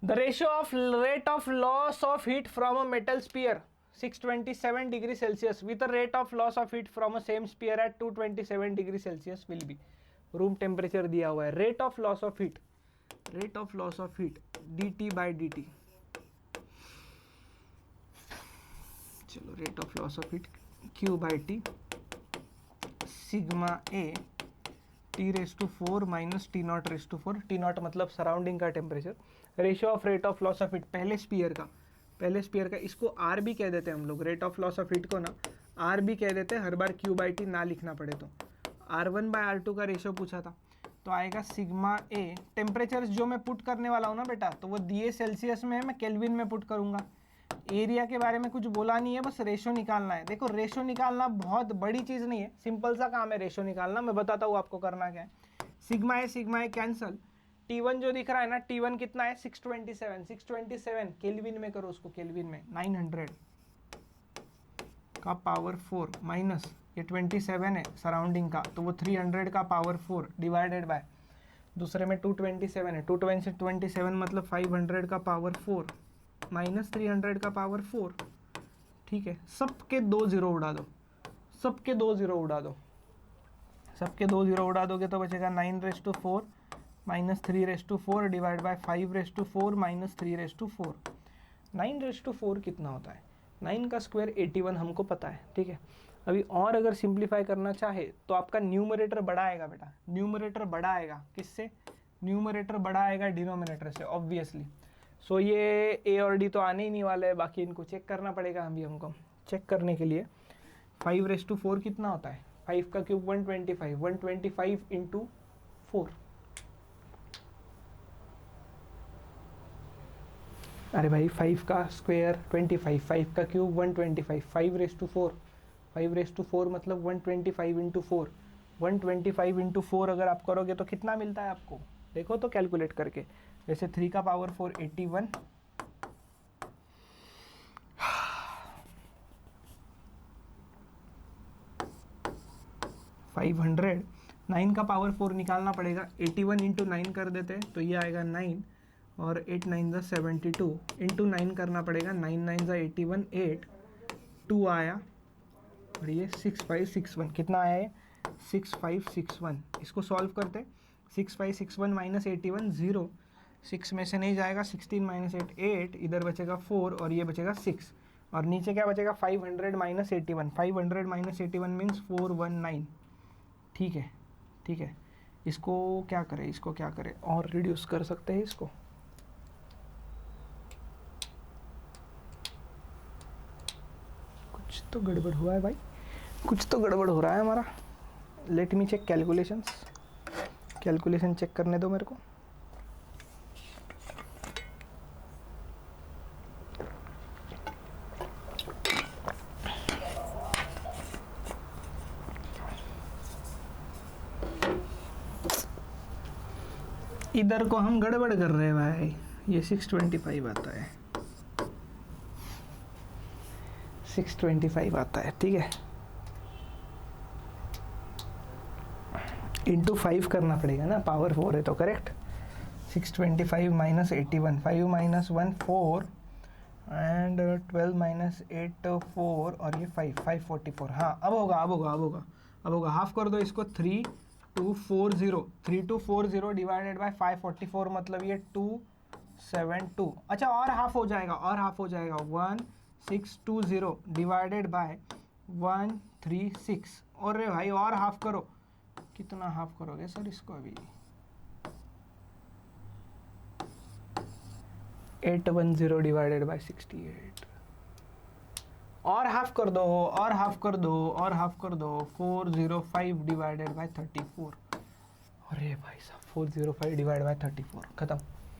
The ratio of rate of loss of heat from a metal sphere 627 degree Celsius with the rate of loss of heat from a same sphere at 227 degree Celsius will be. Room temperature दिया हुआ है, rate of loss of heat, rate of loss of heat dt by dt। चलो rate of loss of heat Q by T sigma A T⁴ माइनस T⁴, T0 मतलब surrounding का temperature, ratio of rate of loss of heat पहले spear का, इसको are भी कह देते हैं हम लोग, rate of loss of heat को ना आर भी कह देते हैं, हर बार Q बाई टी ना लिखना पड़े तो। R1 बाय R2 का रेशियो पूछा था, तो आएगा सिग्मा ए, टेम्परेचर जो मैं पुट करने वाला हूँ ना बेटा, तो वो दिए सेल्सियस में है, मैं केल्विन में पुट करूँगा। एरिया के बारे में कुछ बोला नहीं है, बस रेशो निकालना है। देखो रेशो निकालना बहुत बड़ी चीज़ नहीं है, सिंपल सा काम है रेशो निकालना। मैं बताता हूँ आपको करना क्या है। सिग्मा है कैंसल, T1 जो दिख रहा है ना, T1 कितना है 627 केल्विन में करो उसको, केल्विन में 900 का पावर 4 माइनस ये 27 है सराउंडिंग का, तो वो 300 का पावर 4 डिवाइडेड बाय, दूसरे में 227 है, 227 मतलब 500 का पावर 4 माइनस 300 का पावर 4। ठीक है, सबके 2 जीरो उड़ा दो, सबके 2 जीरो उड़ा दो, सबके 2 जीरो उड़ा दोगे तो बचेगा 9⁴ माइनस 3⁴ डिवाइड बाय 5⁴ माइनस 3⁴। 9⁴ कितना होता है, 9 का स्क्वायर 81 हमको पता है। ठीक है, अभी और अगर सिंप्लीफाई करना चाहे तो आपका न्यूमरेटर बड़ा आएगा बेटा, न्यूमरेटर बड़ा आएगा किससे, न्यूमरेटर बड़ा आएगा डिनोमिनेटर से ऑब्वियसली। सो ये ए और डी तो आने ही नहीं वाले हैं, बाकी इनको चेक करना पड़ेगा अभी हमको। चेक करने के लिए 5⁴ कितना होता है, 5 का क्यूब 125, 125 इंटू 4। अरे भाई 5 का स्क्वायर 25, 5 का क्यूब 125, 5⁴ मतलब 125 इंटू 4, 125 इंटू 4 अगर आप करोगे तो कितना मिलता है आपको, देखो तो कैलकुलेट करके। जैसे 3 का पावर 4 81, 500, 9 का पावर 4 निकालना पड़ेगा, 81 इंटू 9 कर देते हैं तो ये आएगा 9, और 8 9 ज़ा 72 इंटू 9 करना पड़ेगा, 9 9 ज़ा 81, 8 2 आया, और ये 6561 कितना आया है 6561। इसको सॉल्व करते, 6561 माइनस 81 0, 6 में से नहीं जाएगा, 16 माइनस 8 8, इधर बचेगा 4 और ये बचेगा 6, और नीचे क्या बचेगा 500 माइनस 81, 500 माइनस 81 मीन्स 419। ठीक है, ठीक है, इसको क्या करें, इसको क्या करें, और रिड्यूस कर सकते हैं इसको। कुछ तो गड़बड़ हुआ है भाई, कुछ तो गड़बड़ हो रहा है हमारा। Let me check calculations, calculation check करने दो मेरे को। इधर को हम गड़बड़ कर रहे हैं भाई, ये 625 आता है, 625 आता है। ठीक है, इंटू 5 करना पड़ेगा ना, पावर 4 है तो correct. 625 minus 81, 5 minus 1 4 and 12 minus 8 4, और ये 5 544। हाँ अब होगा, अब होगा, अब होगा, अब होगा। हाफ कर दो इसको, 3240, 3240 डिवाइडेड बाय 544 मतलब ये 272। अच्छा और हाफ हो जाएगा, और हाफ हो जाएगा, 1620 डिवाइडेड बाय 136। और रे भाई और हाफ करो, कितना हाफ करोगे सर इसको अभी, 810 डिवाइडेड बाय 68, और हाफ कर दो, और हाफ कर दो, और हाफ कर दो, 405 डिवाइडेड बाय 34। अरे भाई साहब 405 डिवाइड बाय 34 खत्म।